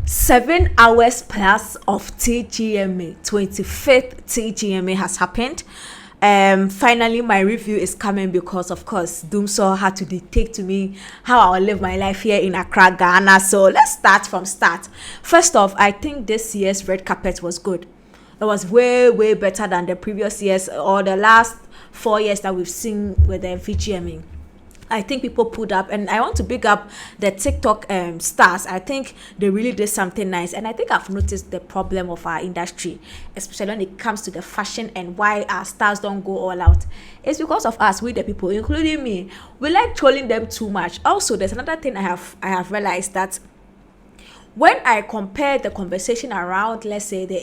7 hours plus of TGMA, 25th TGMA has happened. Finally, my review is coming because, of course, Doomsaw had to dictate to me how I'll live my life here in Accra, Ghana. So let's start from start. First off, I think this year's red carpet was good. It was way, way better than the previous years or the last 4 years that we've seen with the VGMA. I think people pulled up, and I want to big up the TikTok stars. I think they really did something nice, and I think I've noticed the problem of our industry, especially when it comes to the fashion and why our stars don't go all out. It's because of us, we the people, including me. We like trolling them too much. Also, there's another thing I have realized that when I compare the conversation around, let's say the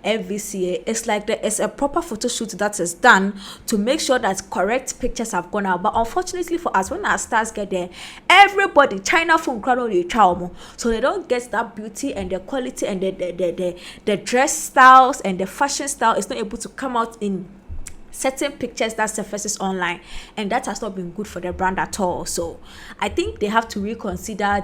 AMVCA, it's like there is a proper photo shoot that is done to make sure that correct pictures have gone out. But unfortunately for us, when our stars get there, everybody China phone crowd on the child, so they don't get that beauty and the quality and the dress styles and the fashion style is not able to come out in certain pictures that surfaces online, and that has not been good for the brand at all. So I think they have to reconsider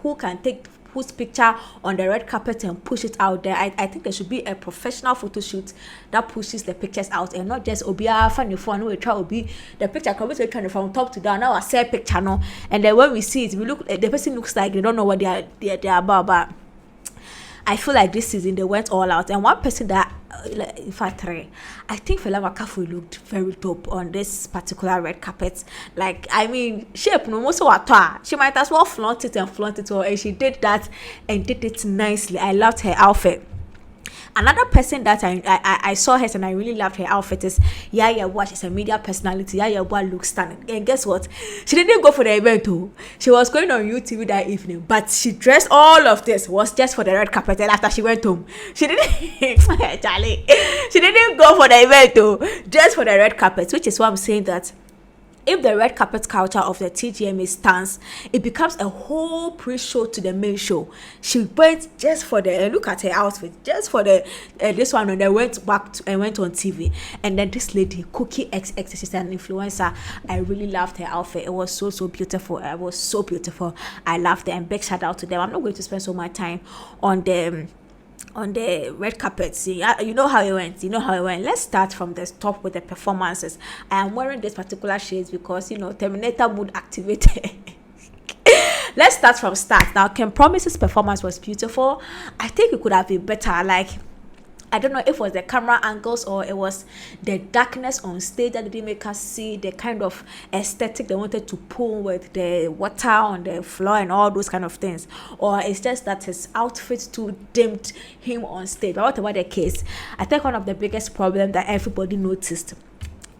who can take whose picture on the red carpet and push it out there. I think there should be a professional photo shoot that pushes the pictures out, and not just Obia funny phone we try Obi the picture comes from top to down. Now I say picture no, and then when we see it, we look, the person looks like they don't know what they are about. But I feel like this season they went all out, and one person that in fact I think Fela Wakafu looked very dope on this particular red carpet. Like, I mean, shape no most what she might as well flaunt it, and she did that and did it nicely. I loved her outfit. Another person that I saw her and I really loved her outfit is Yaya Wa. She's a media personality. Yaya Wa looks stunning. And guess what? She didn't go for the event too. She was going on YouTube that evening, but she dressed all of this was just for the red carpet. And after she went home, she didn't Charlie. She didn't go for the event too, just for the red carpet, which is why I'm saying that if the red carpet culture of the TGMA stands, it becomes a whole pre-show to the main show. She went just for the look at her outfit, just for the this one, and then went back and went on TV. And then this lady, Cookie XX, she's an influencer. I really loved her outfit. It was so beautiful. It was so beautiful. I loved it, and big shout out to them. I'm not going to spend so much time on the red carpet. See, you know how it went. Let's start from the top with the performances. I am wearing this particular shades because Terminator mood activated. Let's start from start. Now, Promise's performance was beautiful. I think it could have been better. Like, I don't know if it was the camera angles or it was the darkness on stage that didn't make us see the kind of aesthetic they wanted to pull with the water on the floor and all those kind of things. Or it's just that his outfit too dimmed him on stage. But whatever the case, I think one of the biggest problems that everybody noticed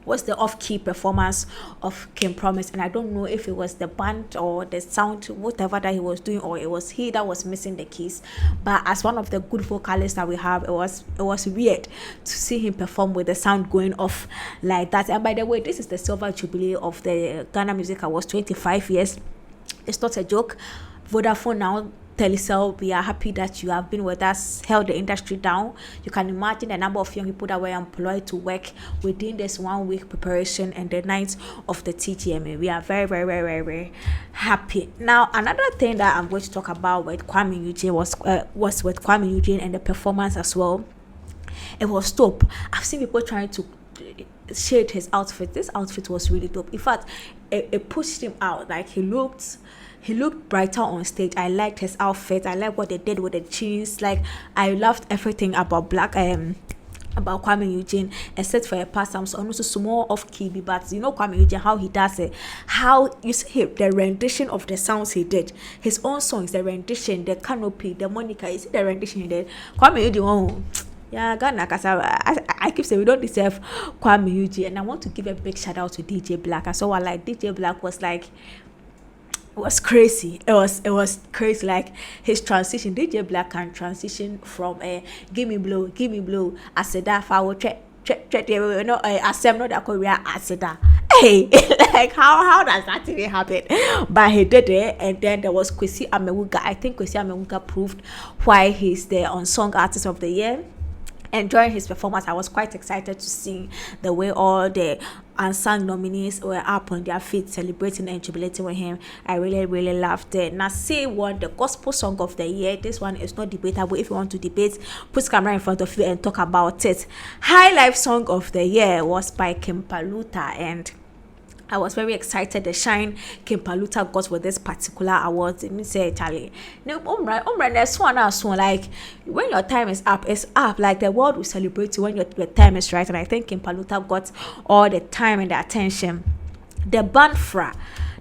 was the off-key performance of King Promise. And I don't know if it was the band or the sound, whatever that he was doing, or it was he that was missing the keys. But as one of the good vocalists that we have, it was weird to see him perform with the sound going off like that. And by the way, this is the silver jubilee of the Ghana Music Awards, 25 years. It's not a joke. Vodafone now, Telecel, we are happy that you have been with us, held the industry down. You can imagine the number of young people that were employed to work within this 1 week preparation and the night of the TGMA. We are very, very, very, very, very happy. Now, another thing that I'm going to talk about with Kwame Eugene was with Kwame Eugene and the performance as well. It was dope. I've seen people trying to shade his outfit. This outfit was really dope. In fact, it pushed him out. Like, he looked brighter on stage. I liked his outfit. I liked what they did with the jeans. Like, I loved everything about about Kwame Eugene, except for a past some also small off key. But Kwame Eugene, how he does it, how you see the rendition of the sounds he did, his own songs, the rendition, the canopy, the Monica. You see the rendition he did. Kwame Eugene, yeah, Ghana, I keep saying we don't deserve Kwame Eugene, and I want to give a big shout out to DJ Black. I saw like DJ Black was like, it was crazy. It was crazy. Like, his transition, DJ Black can transition from give me blow, aseda fawo check asem no da korea aseda. Hey, like how does that even happen? But he did it, and then there was Kwesi Amewuga. I think Kwesi Amewuga proved why he's the unsung artist of the year. enjoying his performance. I was quite excited to see the way all the unsung nominees were up on their feet celebrating and jubilating with him. I really loved it. Nasi won the gospel song of the year. This one is not debatable. If you want to debate, put camera in front of you and talk about it. High Life song of the year was by Kim Paluta, and I was very excited. The shine Kim Paluta got with this particular award. It means Charlie. No, next one like when your time is up, it's up. Like the world will celebrate you when your time is right. And I think Kim Paluta got all the time and the attention. The band Fra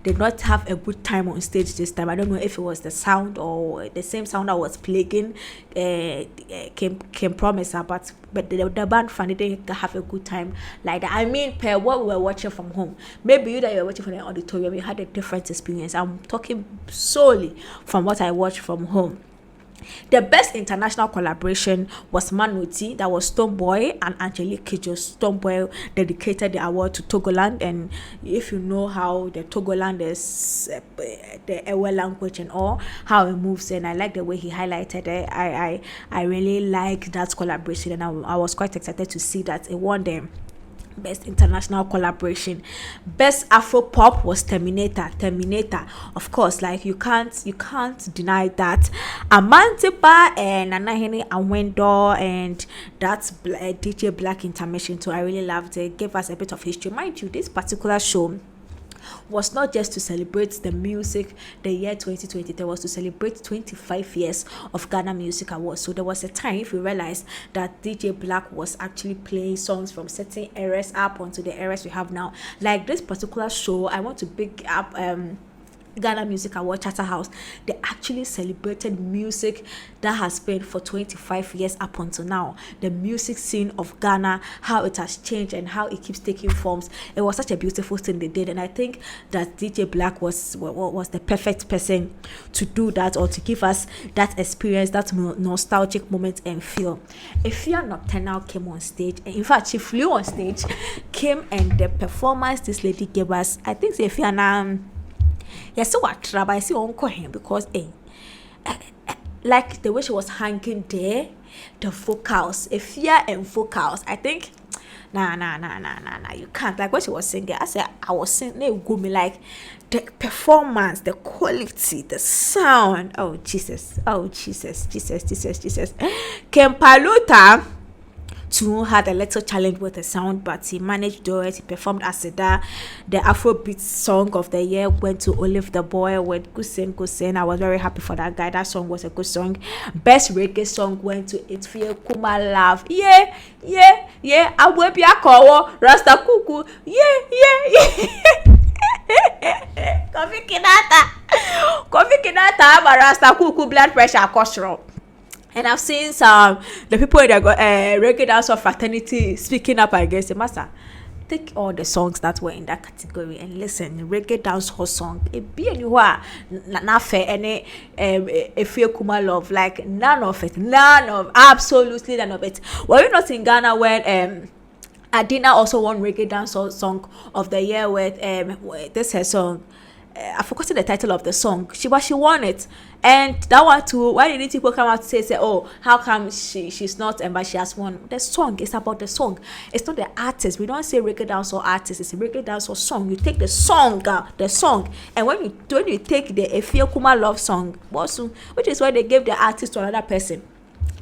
did not have a good time on stage this time. I don't know if it was the sound or the same sound that was plaguing Kim Promise, but the band fan didn't have a good time like that. I mean, per what we were watching from home, maybe you that you were watching from the auditorium, you had a different experience. I'm talking solely from what I watched from home. The best international collaboration was Manuti, that was Stonebwoy and Angelique Kidjo. Stonebwoy dedicated the award to Togoland, and if you know how the Togoland is, the Ewe language and all, how it moves, and I like the way he highlighted it. I really like that collaboration, and I was quite excited to see that it won them. Best international collaboration. Best Afro pop was Terminator. Of course, like you can't deny that. Amantipa and Nanahene Awendo and that's DJ Black intermission. So I really loved it. Gave us a bit of history. Mind you, this particular show was not just to celebrate the music, the year 2020, there was to celebrate 25 years of Ghana Music Awards. So there was a time, if you realize, that DJ Black was actually playing songs from certain eras up onto the eras we have now. Like this particular show, I want to pick up Ghana Music Award Charterhouse. They actually celebrated music that has been for 25 years up until now. The music scene of Ghana, how it has changed and how it keeps taking forms. It was such a beautiful thing they did, and I think that DJ Black was the perfect person to do that, or to give us that experience, that nostalgic moment and feel. Ifya Nocturnal came on stage, and in fact she flew on stage, came, and the performance this lady gave us, I think Ifya now. Yes, so what trouble I see uncle him because like the way she was hanging there, the vocals, Ifya and vocals, I think nah, you can't. Like what she was singing, I was singing, they go me like the performance, the quality, the sound. Oh Jesus. Kim Paluta too had a little challenge with the sound, but he managed to do it. He performed Asida. The Afrobeat song of the year went to Olive the Boy with Kusin. I was very happy for that guy. That song was a good song. Best reggae song went to Itfie Kuma Love. Yeah. I will be a call Rasta Kuku. Yeah. Kofi Kinata, but Rasta Kuku blood pressure cholesterol. And I've seen some the people that got reggae dance of fraternity speaking up against the master. Take all the songs that were in that category and listen. Reggae dance whole song. It be anywhere not fair any Ify Kuma Love, like none of absolutely none of it. Were you not in Ghana when Adina also won reggae dance song of the year with this her song? I forgot the title of the song. She won it, and that one too. Why didn't people come out to say, oh, how come she's not, but she has won? The song is about the song. It's not the artist. We don't say reggae dance or artist. It's a reggae dance or song. You take the song, and when you take the Ify Kuma Love song, which is why they gave the artist to another person,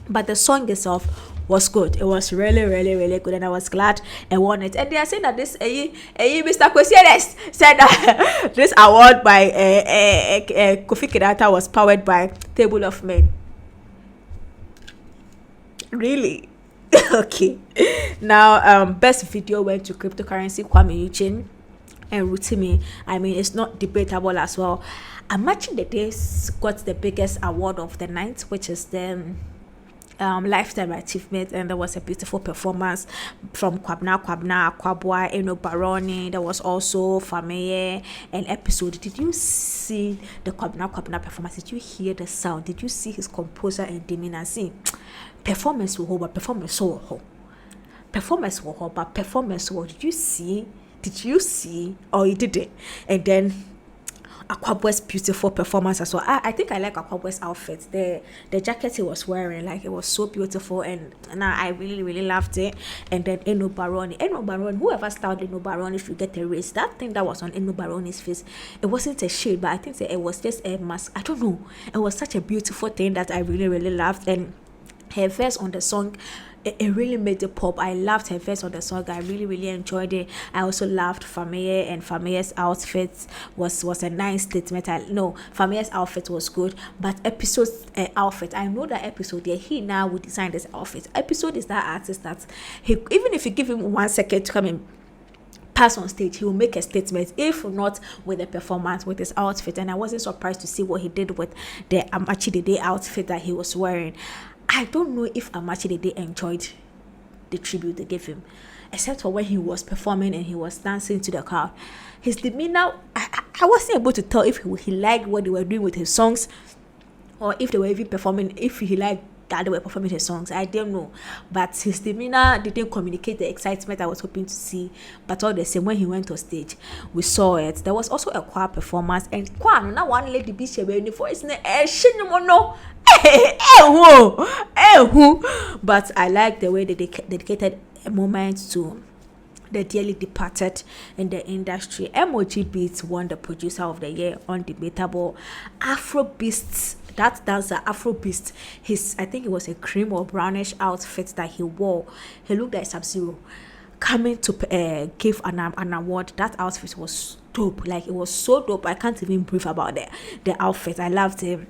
but the song itself was good. It was really good, and I was glad I won it. And they are saying that this Mr. Kwesieres said that this award by Kofi Kinata was powered by Table of Men. Really? Okay. Now, best video went to Cryptocurrency, Kwame Eugene and Rutimi. I mean, it's not debatable as well. I'm matching the days got the biggest award of the night, which is the lifetime achievement, and there was a beautiful performance from Kwabna, Kwabwa, Eno Baroni. There was also Fameye, an episode. Did you see the Kwabna performance? Did you hear the sound? Did you see his composer and demeanor? See, performance will hold, but performance so hold. Performance will hold, but performance will. Did you see? Or you did it? And then Aquaboy's beautiful performance as well. I think I like Aquaboy's outfit. The jacket he was wearing, like, it was so beautiful, and I really really loved it. And then Eno Baroni, whoever styled Eno Baroni should get a raise. That thing that was on Eno Baroni's face, it wasn't a shade, but I think that it was just a mask. I don't know. It was such a beautiful thing that I really really loved. And her verse on the song, it really made it pop. I loved her verse on the song. I really really enjoyed it. I also loved Famille, and Famille's outfit was a nice statement. Famille's outfit was good, but Episode's outfit, I know that Episode, yeah, he now will design this outfit. Episode is that artist that even if you give him 1 second to come in, pass on stage, he will make a statement, if not with the performance, with his outfit. And I wasn't surprised to see what he did with the Amachi Dede outfit that he was wearing. I don't know if Amachi Dede enjoyed the tribute they gave him, except for when he was performing and he was dancing to the crowd. His demeanor, I wasn't able to tell if he liked what they were doing with his songs, or if they were even performing, if he liked that they were performing his songs. I don't know, but his demeanor didn't communicate the excitement I was hoping to see. But all the same, when he went on stage, we saw it. There was also a choir performance, and choir, now one lady be sharing for it's but I like the way they dedicated a moment to the dearly departed in the industry. MOG Beats won the producer of the year, undebatable. Afro Beasts, that dancer Afro Beast, I think it was a cream or brownish outfit that he wore. He looked like Sub-Zero coming to give an award. That outfit was dope. Like, it was so dope. I can't even breathe about the outfit. I loved it.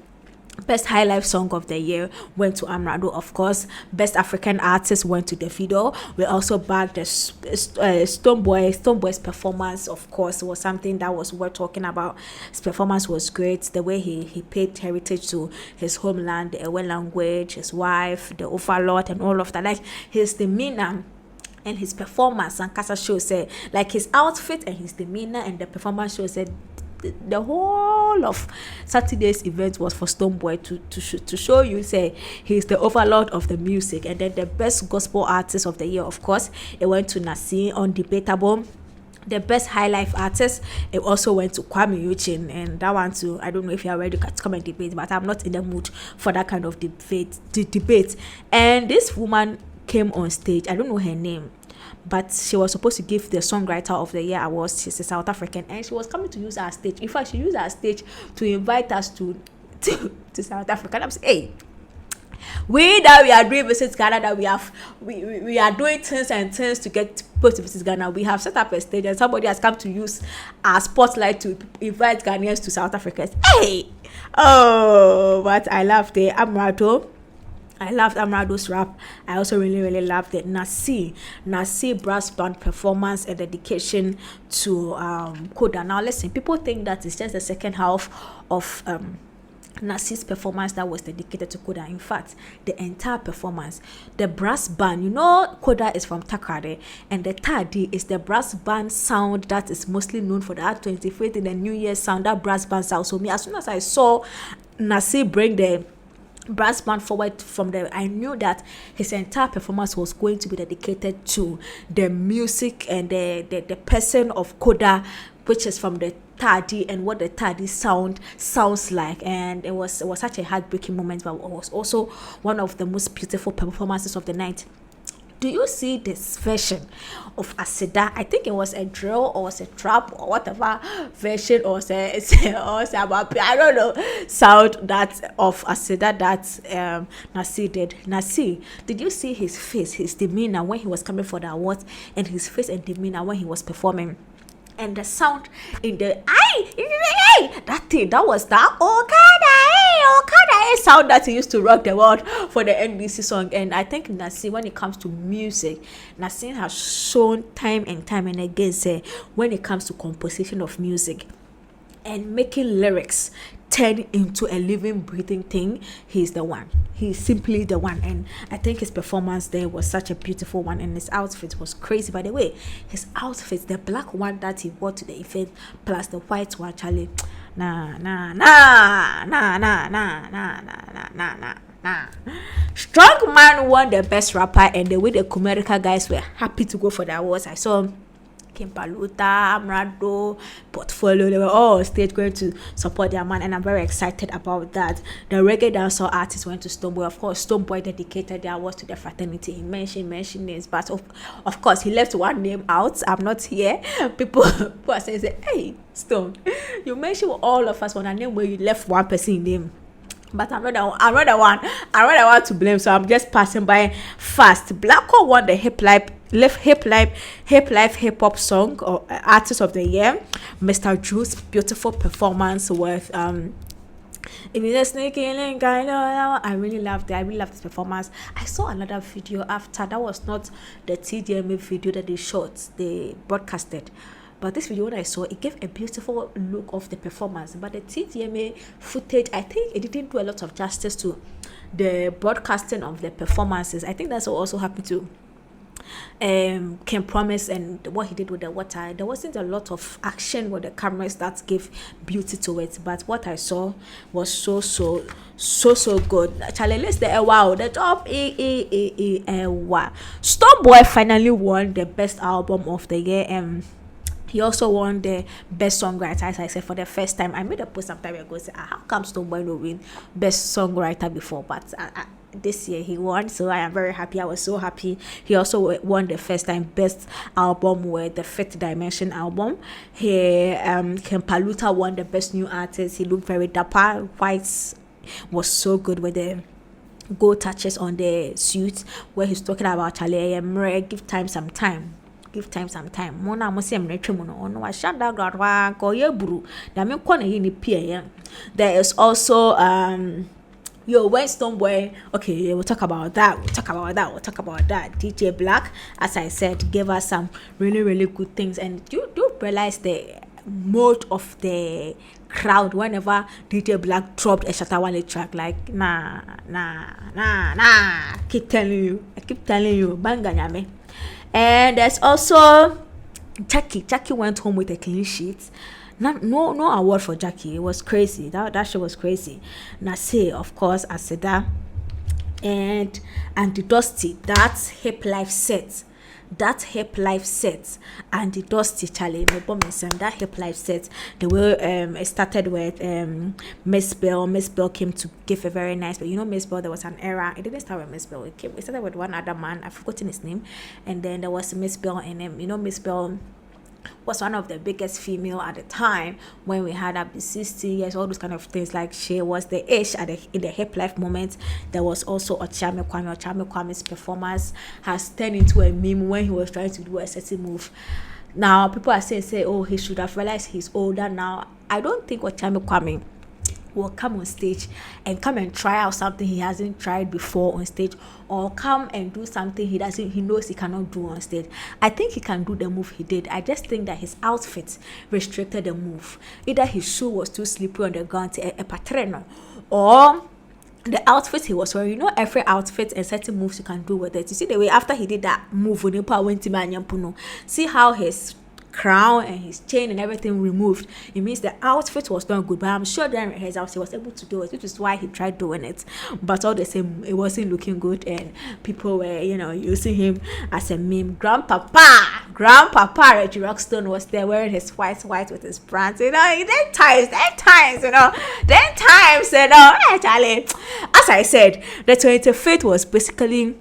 Best High Life Song of the Year went to Amrado, of course. Best African Artist went to Davido. We also bagged the Stonebwoy. Stonebwoy's performance, of course, was something that was worth talking about. His performance was great. The way he paid heritage to his homeland, the Ewe language, his wife, the overlord, and all of that. Like, his demeanor and his performance, and Casa show said, like, his outfit and his demeanor and the performance show said, the whole of Saturday's event was for Stonebwoy to show you, say, he's the overlord of the music. And then the best gospel artist of the year, of course, it went to Nasir, undebatable. The best high life artist, it also went to Kwame Eugene, and that one too, I don't know if you are ready to come and debate, but I'm not in the mood for that kind of debate. And this woman came on stage, I don't know her name, but she was supposed to give the Songwriter of the Year awards. She's a South African, and she was coming to use our stage. In fact, she used our stage to invite us to South Africa. And I'm saying, hey, we are doing Visit Ghana, that we are doing things to get people to visit Ghana. We have set up a stage, and somebody has come to use our spotlight to invite Ghanaians to South Africa. Hey, but I loved it. Amrado. I loved Amrado's rap. I also really, really loved it. Nasir brass band performance and dedication to Koda. Now listen, people think that it's just the second half of Nasir's performance that was dedicated to Koda. In fact, the entire performance, the brass band, Koda is from Takrade, and the Tadi is the brass band sound that is mostly known for the 25th in the New Year sound, that brass band sound. So me, as soon as I saw Nasir bring the brass band forward from there, I knew that his entire performance was going to be dedicated to the music and the person of Koda, which is from the Tadi, and what the Tadi sounds like. And it was such a heartbreaking moment, but it was also one of the most beautiful performances of the night. Do you see this version of Asida? I think it was a drill or was a trap or whatever version, or say about, I don't know, sound that of Asida that Nasir did. Nasir, did you see his face, his demeanor when he was coming for the awards, and his face and demeanor when he was performing? And the sound in the that thing, that was that Okada sound that he used to rock the world for the NBC song. And I think Nasir, when it comes to music, Nasir has shown time and again, say, when it comes to composition of music and making lyrics turn into a living, breathing thing, he's the one. He's simply the one. And I think his performance there was such a beautiful one, and his outfit was crazy. By the way, his outfit, the black one that he wore to the event plus the white one, Charlie, nah. Strong Man won the best rapper, and the way the Kumerica guys were happy to go for the awards. I saw Kim Paluta, Amrado, Portfolio, they were all on stage going to support their man, and I'm very excited about that. The reggae dancehall artists went to Stonebwoy. Of course, Stonebwoy dedicated their awards to the fraternity. He mentioned names, but of course, he left one name out. I'm not here. People are saying, hey, Stone, you mentioned all of us on a name where you left one person name. But I'm not the one to blame, so I'm just passing by fast. Blacko won the hip hop song or artist of the year. Mr. Drew's beautiful performance with if you're sneaking link, I really loved it. I really loved this performance. I saw another video after. That was not the TGMA video that they broadcasted. But this video, when I saw, it gave a beautiful look of the performance. But the TGMA footage, I think it didn't do a lot of justice to the broadcasting of the performances. I think that's what also happened to Ken Promise and what he did with the water. There wasn't a lot of action with the cameras that gave beauty to it. But what I saw was so good. Charlie, let's the wow, the top wow. Stonebwoy finally won the best album of the year. He also won the best songwriter, as I said, for the first time. I made a post some time ago saying, how come Stonebwoy no win best songwriter before? But this year he won, so I am very happy. I was so happy. He also won the first time best album with the Fifth Dimension album. Ken Paluta won the best new artist. He looked very dapper. White was so good with the gold touches on the suit, where he's talking about Charlie, give time some time. Give time some time. Mona mo se mretwe mo no no wa shanda gradwa ko ye buru na me ko na ye ni pie. There is also when Stonebwoy, okay, we'll talk about that. DJ Black, as I said, gave us some really good things, and you do realize the mode of the crowd whenever DJ Black dropped a Shatawale track, like nah, I keep telling you, banga nyame. And there's also Jackie. Jackie went home with a clean sheet. No award for Jackie. It was crazy. That shit was crazy. Nase, of course, Aseda, and the Dusty. That's hip life set. And the Dusty Charlie, that hip life set. The way it started with Miss Bell. Miss Bell came to give a very nice, but Miss Bell, there was an era. It didn't start with Miss Bell. It started with one other man. I've forgotten his name. And then there was Miss Bell, and Miss Bell was one of the biggest female at the time when we had up to 60 years, all those kind of things. Like, she was the ish in the hip life moment. There was also Ochame Kwame's performance has turned into a meme when he was trying to do a certain move. Now people are saying oh, he should have realized he's older now. I don't think Ochame Kwame will come on stage and come and try out something he hasn't tried before on stage, or come and do something he knows he cannot do on stage. I think he can do the move he did. I just think that his outfit restricted the move. Either his shoe was too slippery on the ground, a patreno, or the outfit he was wearing. Every outfit and certain moves you can do with it. You see the way after he did that move when he went to see how his crown and his chain and everything removed. It means the outfit was not good, but I'm sure during his house he was able to do it, which is why he tried doing it. But all the same, it wasn't looking good, and people were using him as a meme. Grandpapa Reggie Rockstone was there wearing his white with his brands. Then times, hey Charlie. As I said, the 25th was basically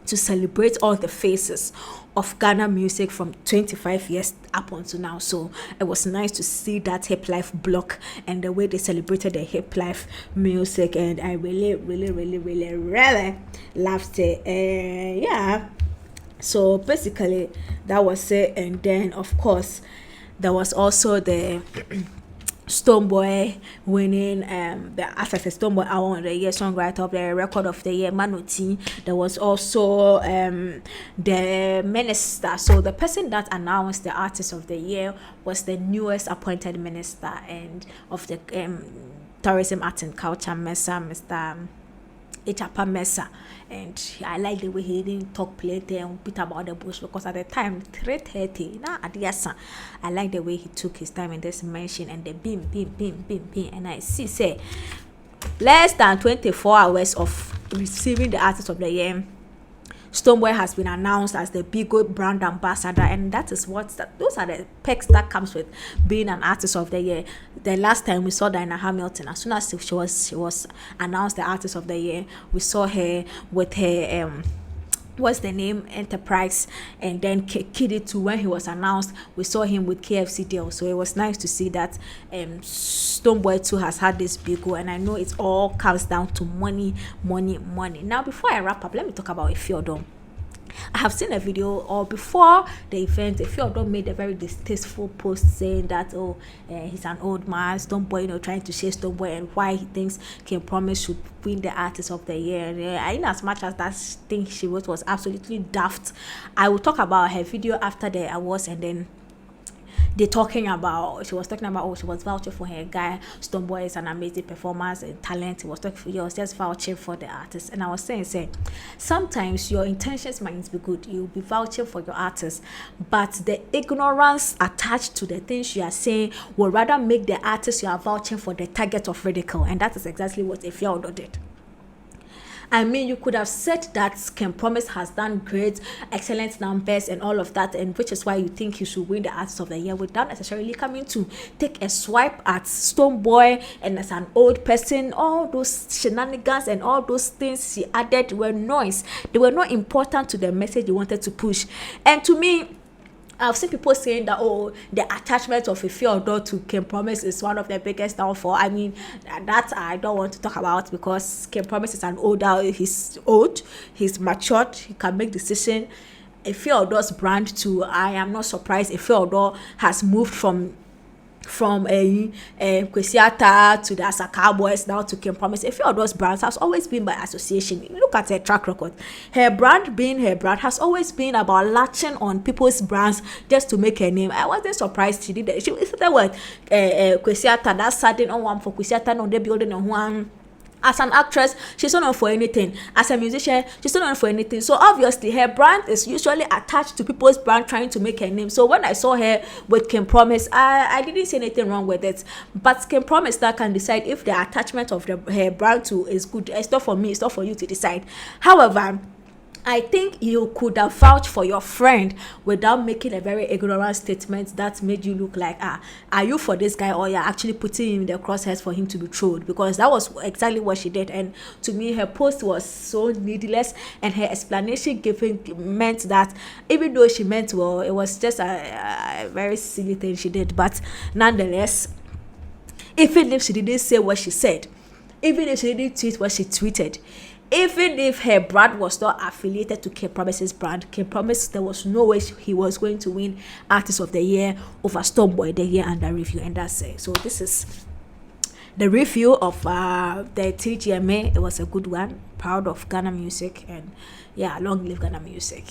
to celebrate all the faces of Ghana music from 25 years up until now. So it was nice to see that hip life block and the way they celebrated the hip life music, and I really loved it. So basically that was it. And then of course there was also the Stonebwoy winning Stonebwoy Award of the Year, Songwriter of the Year, Record of the Year, Manoti. There was also the Minister. So the person that announced the Artist of the Year was the newest appointed Minister and of the Tourism, Arts and Culture, Mr. Echapa Mesa. And I like the way he didn't talk plenty and bit about the bush, because at the time 3:30 I like the way he took his time in this mention and the beam, and I say less than 24 hours of receiving the Artist of the Year. Stonebwoy has been announced as the Bigo brand ambassador, and those are the perks that comes with being an artist of the year. The last time we saw Diana Hamilton, as soon as she was announced the artist of the year, we saw her with her what's the name, Enterprise, and then Kiddy too. When he was announced, we saw him with KFC deal, so it was nice to see that Stonebwoy too has had this big goal, and I know it all comes down to money. Now before I wrap up, let me talk about Ifeodun. I have seen a video, or before the event, Ifeodun made a very distasteful post saying that he's an old man, Stonebwoy, trying to share Stonebwoy and why he thinks King Promise should win the artist of the year. In as much as that thing she wrote was absolutely daft, I will talk about her video after the awards, and then she was talking about she was vouching for her guy. Stonebwoy is an amazing performance and talent. He was just vouching for the artist, and I was saying sometimes your intentions might be good, you'll be vouching for your artist, but the ignorance attached to the things you are saying will rather make the artist you are vouching for the target of ridicule, and that is exactly what Ifeodun did. I mean, you could have said that Ken Promise has done great, excellent numbers and all of that, and which is why you think he should win the Artist of the Year, without necessarily coming to take a swipe at Stonebwoy. And as an old person, all those shenanigans and all those things he added were noise. They were not important to the message he wanted to push. And to me, I've seen people saying that the attachment of Ifeodun to Ken Promise is one of the biggest downfall. I mean, that I don't want to talk about, because Ken Promise is he's old, he's matured, he can make decisions. Ifeodun's brand too, I am not surprised Ifeodun has moved from Kwesiata to the Asaka Boys, now to Ken Promise. Ifeodun's brands has always been by association. Look at her track record. Her brand being her brand has always been about latching on people's brands just to make her name. I wasn't surprised she did that. She said what Kwesiata, that sudden on one for Kwesiata, no, they building on one. As an actress, she's not known for anything. As a musician, she's not known for anything. So obviously, her brand is usually attached to people's brand trying to make her name. So when I saw her with Ken Promise, I didn't see anything wrong with it. But Ken Promise that can decide if the attachment of her brand to is good. It's not for me. It's not for you to decide. However, I think you could have vouched for your friend without making a very ignorant statement that made you look like, are you for this guy, or you're actually putting him in the crosshairs for him to be trolled? Because that was exactly what she did. And to me, her post was so needless, and her explanation given meant that even though she meant well, it was just a very silly thing she did. But nonetheless, even if she didn't say what she said, even if she didn't tweet what she tweeted, even if her brand was not affiliated to Ken Promise's brand, Ken Promise, there was no way he was going to win Artist of the Year over Stonebwoy the year under review. And that's it. So this is the review of the TGMA. It was a good one. Proud of Ghana music, and yeah, long live Ghana music.